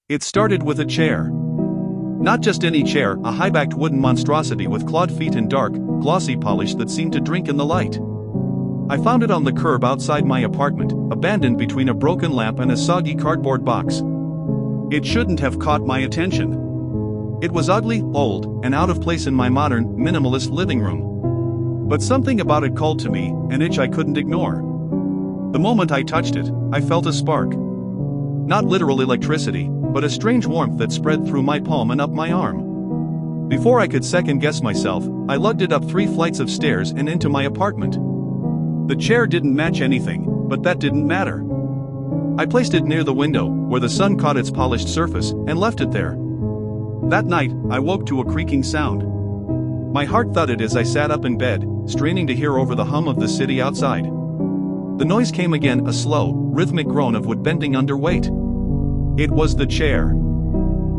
It started with a chair. Not just any chair, a high-backed wooden monstrosity with clawed feet and dark, glossy polish that seemed to drink in the light. I found it on the curb outside my apartment, abandoned between a broken lamp and a soggy cardboard box. It shouldn't have caught my attention. It was ugly, old, and out of place in my modern, minimalist living room. But something about it called to me, an itch I couldn't ignore. The moment I touched it, I felt a spark. Not literal electricity, but a strange warmth that spread through my palm and up my arm. Before I could second-guess myself, I lugged it up 3 flights of stairs and into my apartment. The chair didn't match anything, but that didn't matter. I placed it near the window, where the sun caught its polished surface, and left it there. That night, I woke to a creaking sound. My heart thudded as I sat up in bed, straining to hear over the hum of the city outside. The noise came again, a slow, rhythmic groan of wood bending under weight. It was the chair.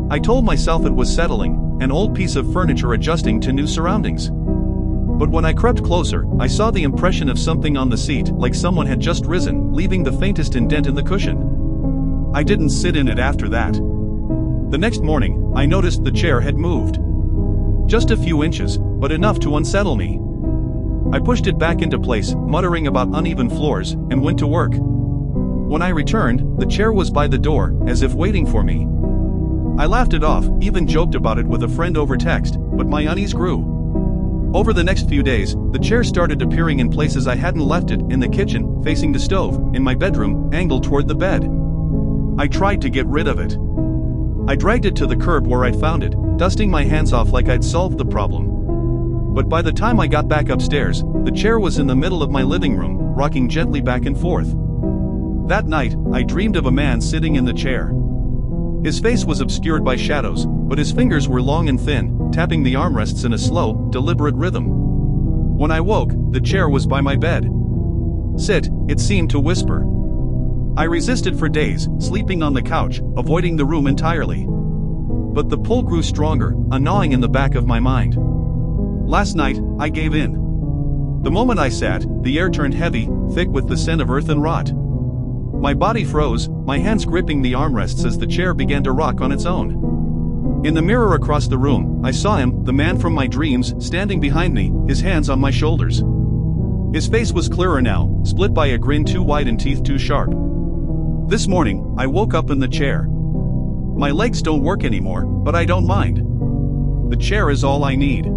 I told myself it was settling, an old piece of furniture adjusting to new surroundings. But when I crept closer, I saw the impression of something on the seat, like someone had just risen, leaving the faintest indent in the cushion. I didn't sit in it after that. The next morning, I noticed the chair had moved. Just a few inches, but enough to unsettle me. I pushed it back into place, muttering about uneven floors, and went to work. When I returned, the chair was by the door, as if waiting for me. I laughed it off, even joked about it with a friend over text, but my unease grew. Over the next few days, the chair started appearing in places I hadn't left it, in the kitchen, facing the stove, in my bedroom, angled toward the bed. I tried to get rid of it. I dragged it to the curb where I'd found it, dusting my hands off like I'd solved the problem. But by the time I got back upstairs, the chair was in the middle of my living room, rocking gently back and forth. That night, I dreamed of a man sitting in the chair. His face was obscured by shadows, but his fingers were long and thin, tapping the armrests in a slow, deliberate rhythm. When I woke, the chair was by my bed. "Sit," it seemed to whisper. I resisted for days, sleeping on the couch, avoiding the room entirely. But the pull grew stronger, a gnawing in the back of my mind. Last night, I gave in. The moment I sat, the air turned heavy, thick with the scent of earth and rot. My body froze, my hands gripping the armrests as the chair began to rock on its own. In the mirror across the room, I saw him, the man from my dreams, standing behind me, his hands on my shoulders. His face was clearer now, split by a grin too wide and teeth too sharp. This morning, I woke up in the chair. My legs don't work anymore, but I don't mind. The chair is all I need.